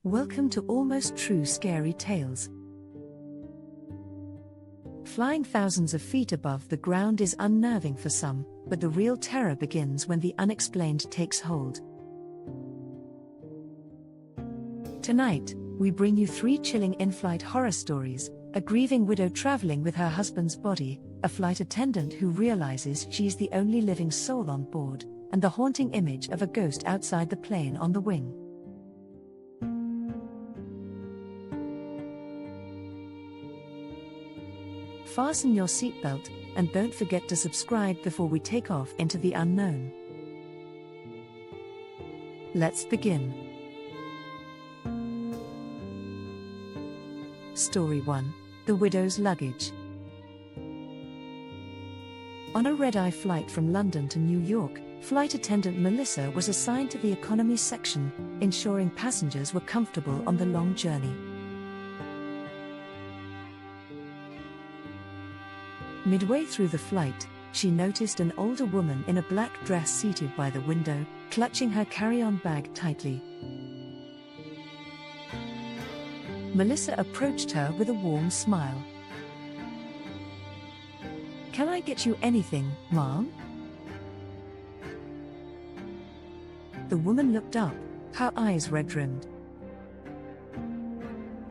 Welcome to Almost True Scary Tales. Flying thousands of feet above the ground is unnerving for some, but the real terror begins when the unexplained takes hold. Tonight, we bring you 3 chilling in-flight horror stories: a grieving widow traveling with her husband's body, a flight attendant who realizes she's the only living soul on board, and the haunting image of a ghost outside the plane on the wing. Fasten your seatbelt, and don't forget to subscribe before we take off into the unknown. Let's begin. Story 1. The Widow's Luggage. On a red-eye flight from London to New York, flight attendant Melissa was assigned to the economy section, ensuring passengers were comfortable on the long journey. Midway through the flight, she noticed an older woman in a black dress seated by the window, clutching her carry-on bag tightly. Melissa approached her with a warm smile. "Can I get you anything, ma'am?" The woman looked up, her eyes red-rimmed.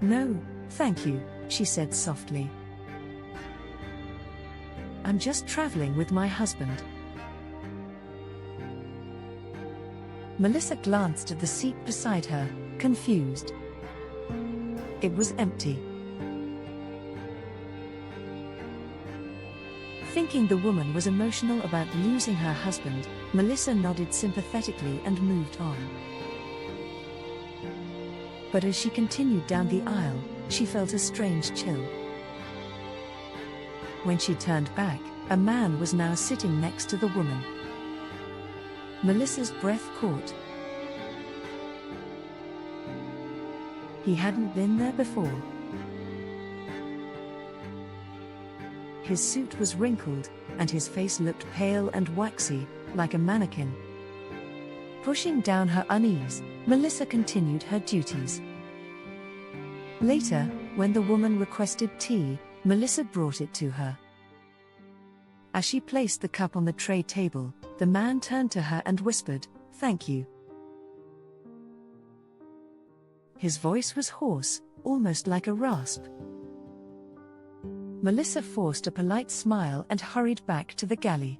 "No, thank you," she said softly. "I'm just traveling with my husband." Melissa glanced at the seat beside her, confused. It was empty. Thinking the woman was emotional about losing her husband, Melissa nodded sympathetically and moved on. But as she continued down the aisle, she felt a strange chill. When she turned back, a man was now sitting next to the woman. Melissa's breath caught. He hadn't been there before. His suit was wrinkled, and his face looked pale and waxy, like a mannequin. Pushing down her unease, Melissa continued her duties. Later, when the woman requested tea, Melissa brought it to her. As she placed the cup on the tray table, the man turned to her and whispered, "Thank you." His voice was hoarse, almost like a rasp. Melissa forced a polite smile and hurried back to the galley.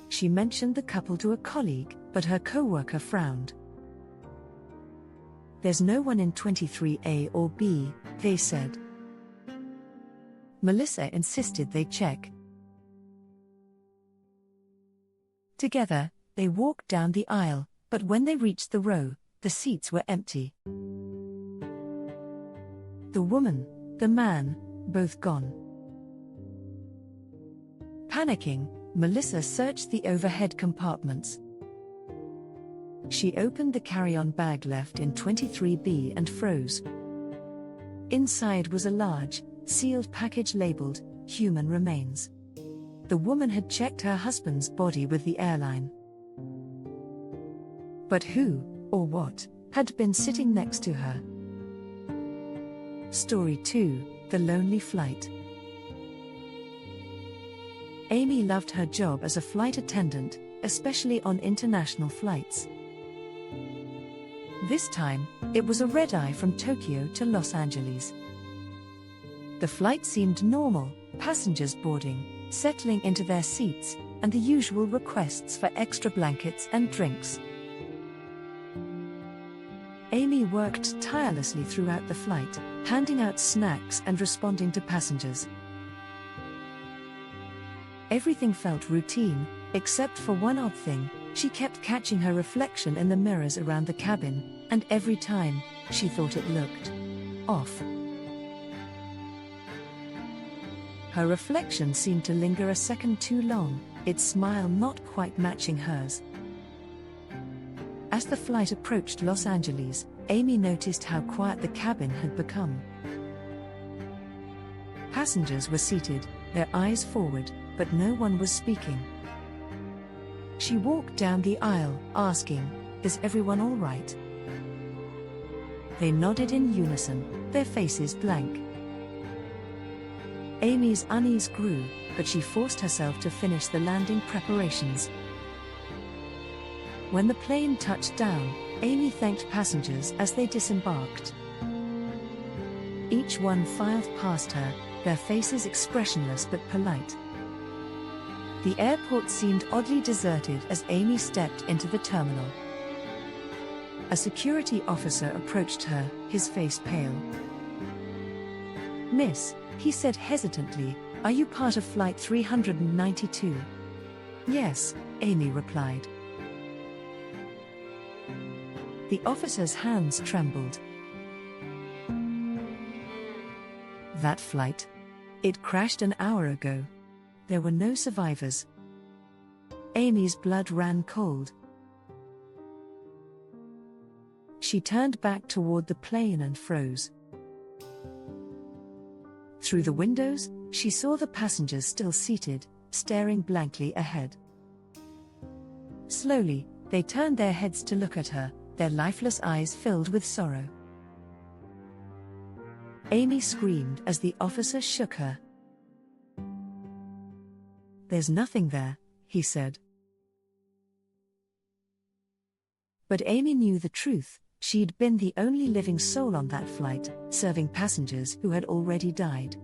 She mentioned the couple to a colleague, but her co-worker frowned. "There's no one in 23A or B, they said." Melissa insisted they check. Together, they walked down the aisle, but when they reached the row, the seats were empty. The woman, the man, both gone. Panicking, Melissa searched the overhead compartments. She opened the carry-on bag left in 23B and froze. Inside was a large, sealed package labeled, "Human Remains." The woman had checked her husband's body with the airline. But who, or what, had been sitting next to her? Story 2. The Lonely Flight. Amy loved her job as a flight attendant, especially on international flights. This time, it was a red-eye from Tokyo to Los Angeles. The flight seemed normal, passengers boarding, settling into their seats, and the usual requests for extra blankets and drinks. Amy worked tirelessly throughout the flight, handing out snacks and responding to passengers. Everything felt routine, except for one odd thing: she kept catching her reflection in the mirrors around the cabin, and every time, she thought it looked off. Her reflection seemed to linger a second too long, its smile not quite matching hers. As the flight approached Los Angeles, Amy noticed how quiet the cabin had become. Passengers were seated, their eyes forward, but no one was speaking. She walked down the aisle, asking, "Is everyone all right?" They nodded in unison, their faces blank. Amy's unease grew, but she forced herself to finish the landing preparations. When the plane touched down, Amy thanked passengers as they disembarked. Each one filed past her, their faces expressionless but polite. The airport seemed oddly deserted as Amy stepped into the terminal. A security officer approached her, his face pale. "Miss," he said hesitantly, "are you part of Flight 392? "Yes," Amy replied. The officer's hands trembled. "That flight? It crashed an hour ago. There were no survivors." Amy's blood ran cold. She turned back toward the plane and froze. Through the windows, she saw the passengers still seated, staring blankly ahead. Slowly, they turned their heads to look at her, their lifeless eyes filled with sorrow. Amy screamed as the officer shook her. "There's nothing there," he said. But Amy knew the truth. She'd been the only living soul on that flight, serving passengers who had already died.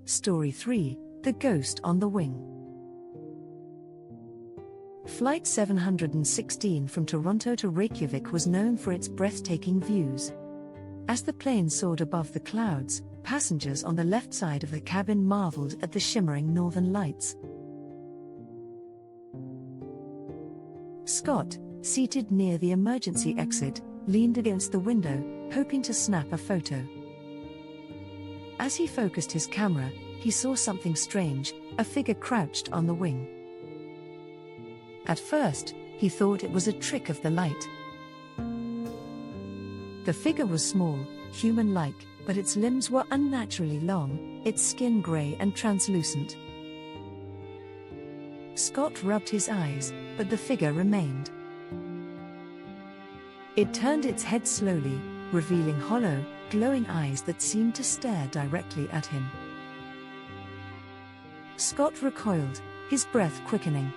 Story 3: The Ghost on the Wing. Flight 716 from Toronto to Reykjavik was known for its breathtaking views. As the plane soared above the clouds, passengers on the left side of the cabin marveled at the shimmering northern lights. Scott, seated near the emergency exit, leaned against the window, hoping to snap a photo. As he focused his camera, he saw something strange, a figure crouched on the wing. At first, he thought it was a trick of the light. The figure was small, human-like, but its limbs were unnaturally long, its skin gray and translucent. Scott rubbed his eyes, but the figure remained. It turned its head slowly, revealing hollow, glowing eyes that seemed to stare directly at him. Scott recoiled, his breath quickening.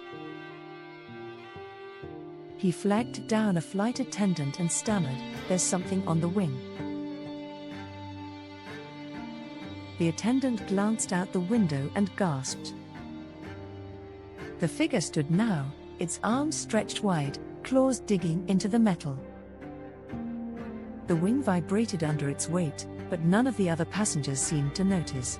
He flagged down a flight attendant and stammered, "There's something on the wing." The attendant glanced out the window and gasped. The figure stood now, its arms stretched wide, claws digging into the metal. The wing vibrated under its weight, but none of the other passengers seemed to notice.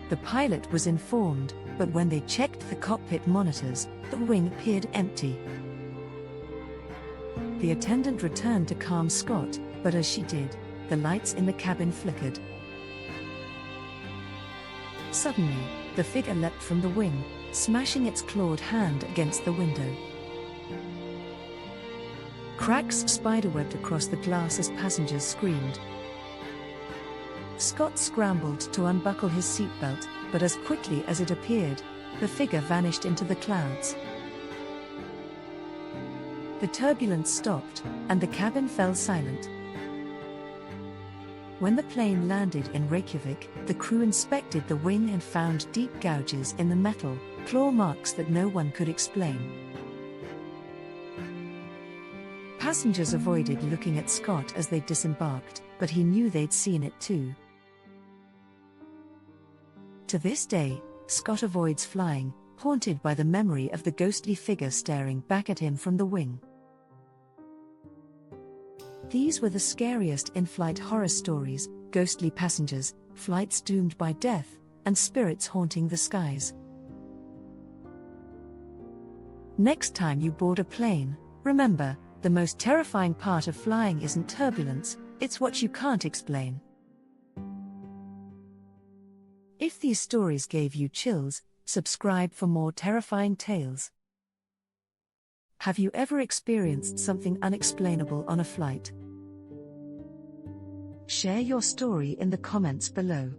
The pilot was informed, but when they checked the cockpit monitors, the wing appeared empty. The attendant returned to calm Scott, but as she did, the lights in the cabin flickered. Suddenly, the figure leapt from the wing, smashing its clawed hand against the window. Cracks spiderwebbed across the glass as passengers screamed. Scott scrambled to unbuckle his seatbelt, but as quickly as it appeared, the figure vanished into the clouds. The turbulence stopped, and the cabin fell silent. When the plane landed in Reykjavik, the crew inspected the wing and found deep gouges in the metal, claw marks that no one could explain. Passengers avoided looking at Scott as they disembarked, but he knew they'd seen it too. To this day, Scott avoids flying, haunted by the memory of the ghostly figure staring back at him from the wing. These were the scariest in-flight horror stories: ghostly passengers, flights doomed by death, and spirits haunting the skies. Next time you board a plane, remember, the most terrifying part of flying isn't turbulence, it's what you can't explain. If these stories gave you chills, subscribe for more terrifying tales. Have you ever experienced something unexplainable on a flight? Share your story in the comments below.